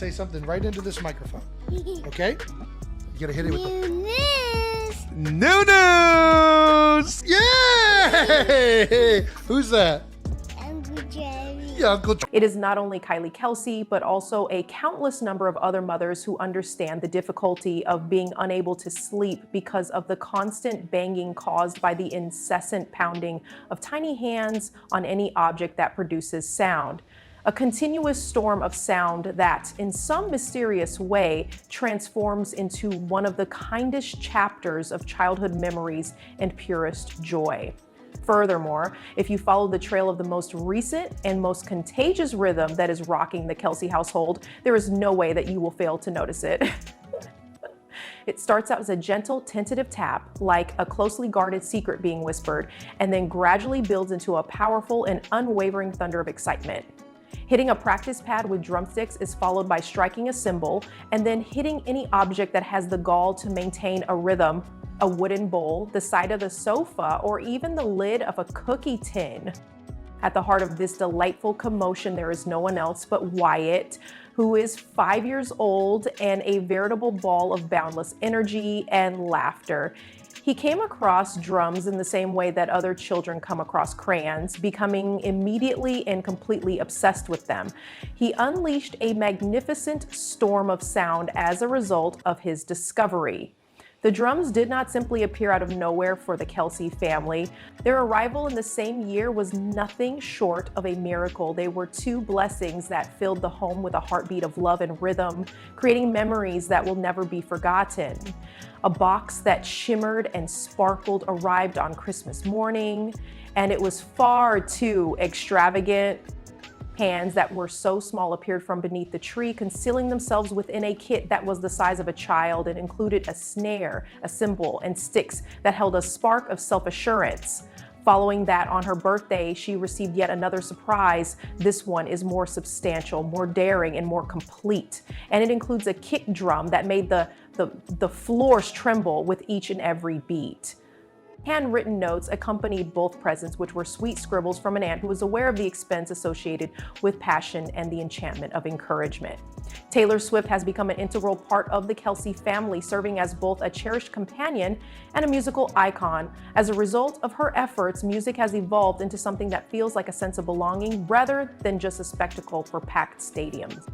say something right into this microphone. Okay? You gotta hit it with the new news! Yay! Who's that? Uncle Travy. Yeah, Uncle Travy. It is not only Kelce, but also a countless number of other mothers who understand the difficulty of being unable to sleep because of the constant banging caused by the incessant pounding of tiny hands on any object that produces sound. A continuous storm of sound that, in some mysterious way, transforms into one of the kindest chapters of childhood memories and purest joy. Furthermore, if you follow the trail of the most recent and most contagious rhythm that is rocking the Kelce household, there is no way that you will fail to notice it. It starts out as a gentle, tentative tap, like a closely guarded secret being whispered, and then gradually builds into a powerful and unwavering thunder of excitement. Hitting a practice pad with drumsticks is followed by striking a cymbal, and then hitting any object that has the gall to maintain a rhythm, a wooden bowl, the side of the sofa, or even the lid of a cookie tin. At the heart of this delightful commotion, there is no one else but Wyatt, who is 5 years old and a veritable ball of boundless energy and laughter. He came across drums in the same way that other children come across crayons, becoming immediately and completely obsessed with them. He unleashed a magnificent storm of sound as a result of his discovery. The drums did not simply appear out of nowhere for the Kelce family. Their arrival in the same year was nothing short of a miracle. They were two blessings that filled the home with a heartbeat of love and rhythm, creating memories that will never be forgotten. A box that shimmered and sparkled arrived on Christmas morning, and it was far too extravagant. Hands that were so small appeared from beneath the tree, concealing themselves within a kit that was the size of a child and included a snare, a cymbal, and sticks that held a spark of self-assurance. Following that, on her birthday, she received yet another surprise. This one is more substantial, more daring, and more complete. And it includes a kick drum that made the floors tremble with each and every beat. Handwritten notes accompanied both presents, which were sweet scribbles from an aunt who was aware of the expense associated with passion and the enchantment of encouragement. Taylor Swift has become an integral part of the Kelce family, serving as both a cherished companion and a musical icon. As a result of her efforts, music has evolved into something that feels like a sense of belonging rather than just a spectacle for packed stadiums.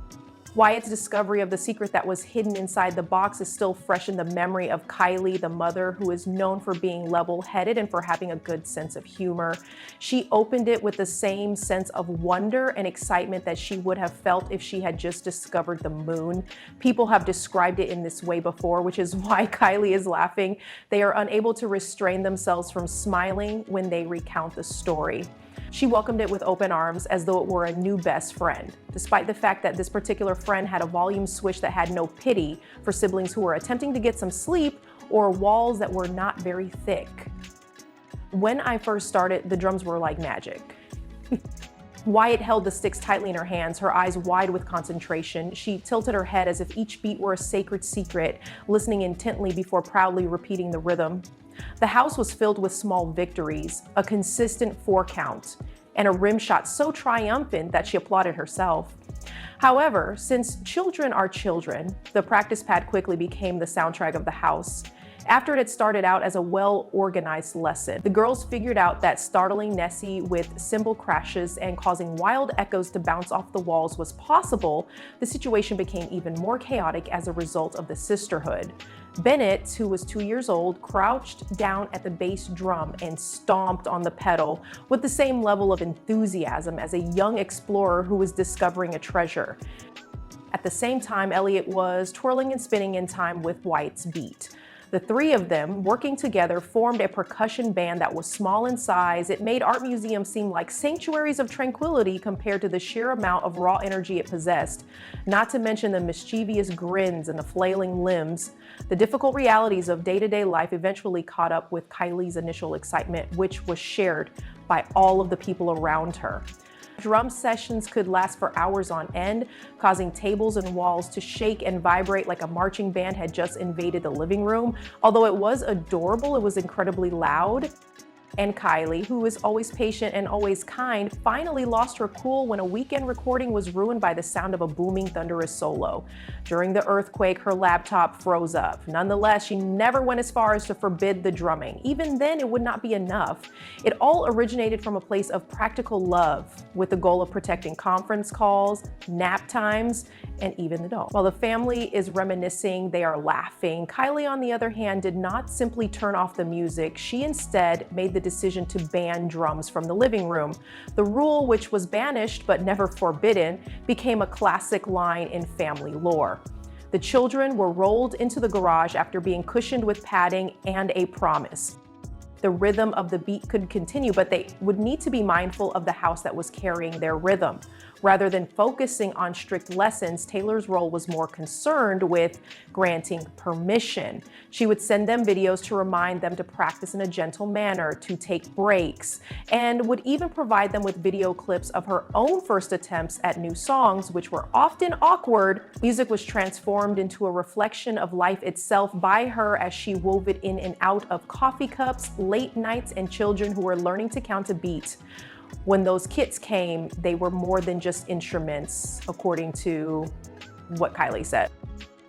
Wyatt's discovery of the secret that was hidden inside the box is still fresh in the memory of Kylie, the mother who is known for being level-headed and for having a good sense of humor. She opened it with the same sense of wonder and excitement that she would have felt if she had just discovered the moon. People have described it in this way before, which is why Kylie is laughing. They are unable to restrain themselves from smiling when they recount the story. She welcomed it with open arms as though it were a new best friend, despite the fact that this particular friend had a volume switch that had no pity for siblings who were attempting to get some sleep or walls that were not very thick. When I first started, the drums were like magic. Wyatt held the sticks tightly in her hands, her eyes wide with concentration. She tilted her head as if each beat were a sacred secret, listening intently before proudly repeating the rhythm. The house was filled with small victories, a consistent 4 count, and a rim shot so triumphant that she applauded herself. However, since children are children, the practice pad quickly became the soundtrack of the house. After it had started out as a well-organized lesson, the girls figured out that startling Nessie with cymbal crashes and causing wild echoes to bounce off the walls was possible. The situation became even more chaotic as a result of the sisterhood. Bennett, who was 2 years old, crouched down at the bass drum and stomped on the pedal with the same level of enthusiasm as a young explorer who was discovering a treasure. At the same time, Elliot was twirling and spinning in time with Wyatt's beat. The three of them, working together, formed a percussion band that was small in size. It made art museums seem like sanctuaries of tranquility compared to the sheer amount of raw energy it possessed, not to mention the mischievous grins and the flailing limbs. The difficult realities of day-to-day life eventually caught up with Kylie's initial excitement, which was shared by all of the people around her. Drum sessions could last for hours on end, causing tables and walls to shake and vibrate like a marching band had just invaded the living room. Although it was adorable, it was incredibly loud. And Kylie, who is always patient and always kind, finally lost her cool when a weekend recording was ruined by the sound of a booming, thunderous solo. During the earthquake, her laptop froze up. Nonetheless, she never went as far as to forbid the drumming. Even then, it would not be enough. It all originated from a place of practical love, with the goal of protecting conference calls, nap times, and even the dog. While the family is reminiscing, they are laughing. Kylie, on the other hand, did not simply turn off the music. She instead made the decision to ban drums from the living room. The rule, which was banished but never forbidden, became a classic line in family lore. The children were rolled into the garage after being cushioned with padding and a promise. The rhythm of the beat could continue, but they would need to be mindful of the house that was carrying their rhythm. Rather than focusing on strict lessons, Taylor's role was more concerned with granting permission. She would send them videos to remind them to practice in a gentle manner, to take breaks, and would even provide them with video clips of her own first attempts at new songs, which were often awkward. Music was transformed into a reflection of life itself by her as she wove it in and out of coffee cups, late nights, and children who were learning to count a beat. When those kits came, they were more than just instruments, according to what Kylie said.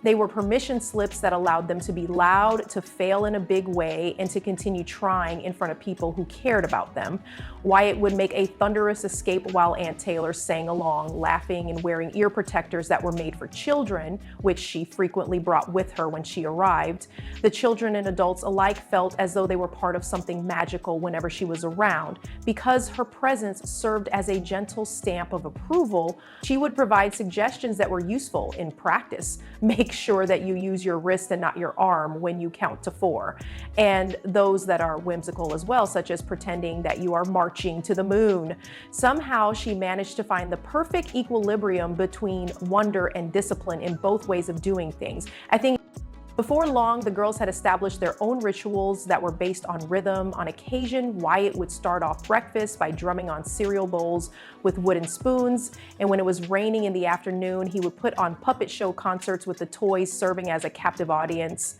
They were permission slips that allowed them to be loud, to fail in a big way, and to continue trying in front of people who cared about them. Wyatt would make a thunderous escape while Aunt Taylor sang along, laughing and wearing ear protectors that were made for children, which she frequently brought with her when she arrived. The children and adults alike felt as though they were part of something magical whenever she was around. Because her presence served as a gentle stamp of approval, she would provide suggestions that were useful in practice. Make sure that you use your wrist and not your arm when you count to 4. And those that are whimsical as well, such as pretending that you are marching to the moon. Somehow she managed to find the perfect equilibrium between wonder and discipline in both ways of doing things. I think before long, the girls had established their own rituals that were based on rhythm. On occasion, Wyatt would start off breakfast by drumming on cereal bowls with wooden spoons. And when it was raining in the afternoon, he would put on puppet show concerts with the toys serving as a captive audience.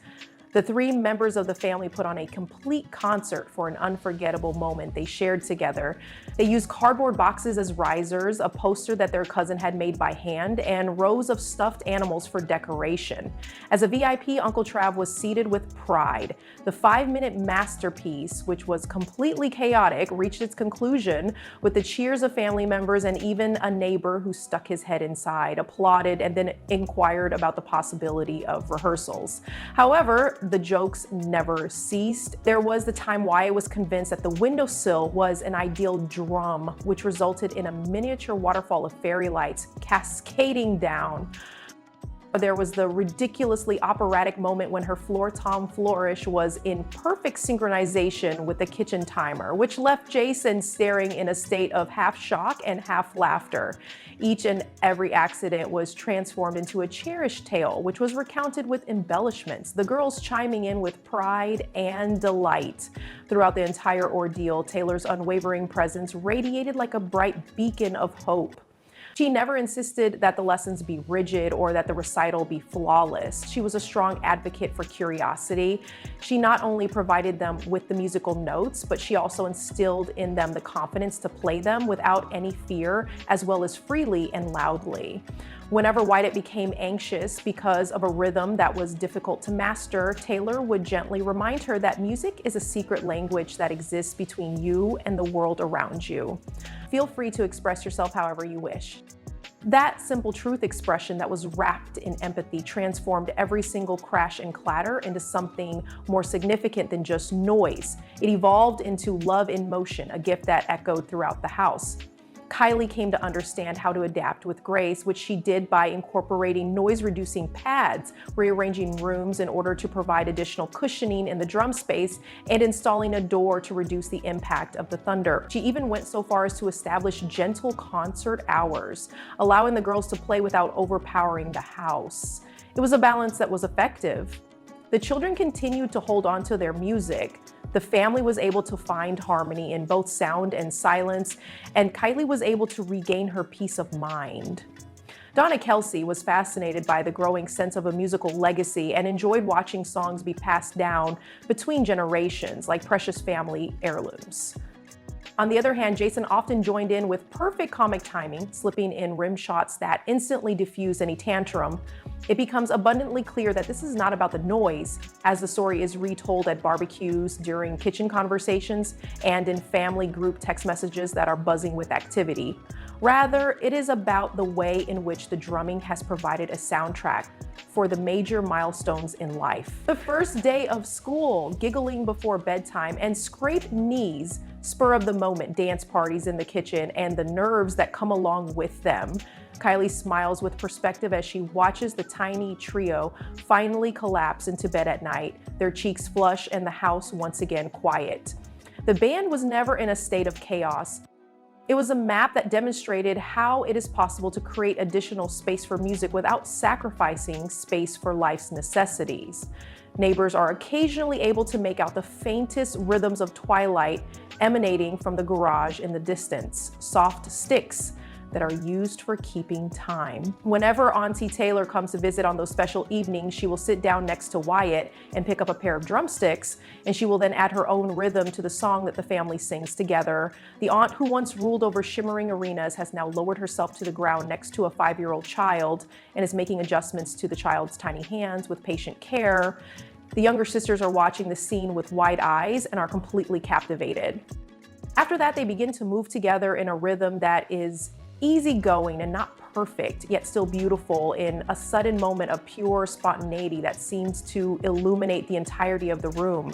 The 3 members of the family put on a complete concert for an unforgettable moment they shared together. They used cardboard boxes as risers, a poster that their cousin had made by hand, and rows of stuffed animals for decoration. As a VIP, Uncle Trav was seated with pride. The 5-minute masterpiece, which was completely chaotic, reached its conclusion with the cheers of family members and even a neighbor who stuck his head inside, applauded, and then inquired about the possibility of rehearsals. However, the jokes never ceased. There was the time Wyatt was convinced that the windowsill was an ideal drum, which resulted in a miniature waterfall of fairy lights cascading down. There was the ridiculously operatic moment when her floor tom flourish was in perfect synchronization with the kitchen timer, which left Jason staring in a state of half shock and half laughter. Each and every accident was transformed into a cherished tale, which was recounted with embellishments, the girls chiming in with pride and delight. Throughout the entire ordeal, Taylor's unwavering presence radiated like a bright beacon of hope. She never insisted that the lessons be rigid or that the recital be flawless. She was a strong advocate for curiosity. She not only provided them with the musical notes, but she also instilled in them the confidence to play them without any fear, as well as freely and loudly. Whenever Wyatt became anxious because of a rhythm that was difficult to master, Taylor would gently remind her that music is a secret language that exists between you and the world around you. Feel free to express yourself however you wish. That simple truth expression that was wrapped in empathy transformed every single crash and clatter into something more significant than just noise. It evolved into love in motion, a gift that echoed throughout the house. Kylie came to understand how to adapt with grace, which she did by incorporating noise-reducing pads, rearranging rooms in order to provide additional cushioning in the drum space, and installing a door to reduce the impact of the thunder. She even went so far as to establish gentle concert hours, allowing the girls to play without overpowering the house. It was a balance that was effective. The children continued to hold on to their music. The family was able to find harmony in both sound and silence, and Kylie was able to regain her peace of mind. Donna Kelce was fascinated by the growing sense of a musical legacy and enjoyed watching songs be passed down between generations like precious family heirlooms. On the other hand, Jason often joined in with perfect comic timing, slipping in rim shots that instantly diffuse any tantrum. It becomes abundantly clear that this is not about the noise, as the story is retold at barbecues, during kitchen conversations, and in family group text messages that are buzzing with activity. Rather, it is about the way in which the drumming has provided a soundtrack for the major milestones in life. The first day of school, giggling before bedtime, and scraped knees, spur of the moment dance parties in the kitchen, and the nerves that come along with them. Kylie smiles with perspective as she watches the tiny trio finally collapse into bed at night, their cheeks flush and the house once again quiet. The band was never in a state of chaos. It was a map that demonstrated how it is possible to create additional space for music without sacrificing space for life's necessities. Neighbors are occasionally able to make out the faintest rhythms of twilight emanating from the garage in the distance, soft sticks that are used for keeping time. Whenever Auntie Taylor comes to visit on those special evenings, she will sit down next to Wyatt and pick up a pair of drumsticks, and she will then add her own rhythm to the song that the family sings together. The aunt who once ruled over shimmering arenas has now lowered herself to the ground next to a 5-year-old child and is making adjustments to the child's tiny hands with patient care. The younger sisters are watching the scene with wide eyes and are completely captivated. After that, they begin to move together in a rhythm that is easygoing and not perfect, yet still beautiful, in a sudden moment of pure spontaneity that seems to illuminate the entirety of the room.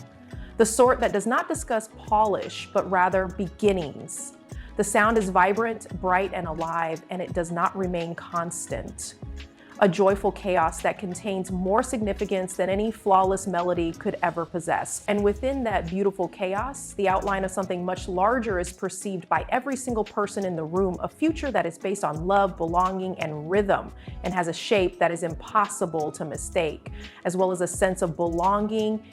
The sort that does not discuss polish, but rather beginnings. The sound is vibrant, bright, and alive, and it does not remain constant. A joyful chaos that contains more significance than any flawless melody could ever possess. And within that beautiful chaos, the outline of something much larger is perceived by every single person in the room, a future that is based on love, belonging, and rhythm, and has a shape that is impossible to mistake, as well as a sense of belonging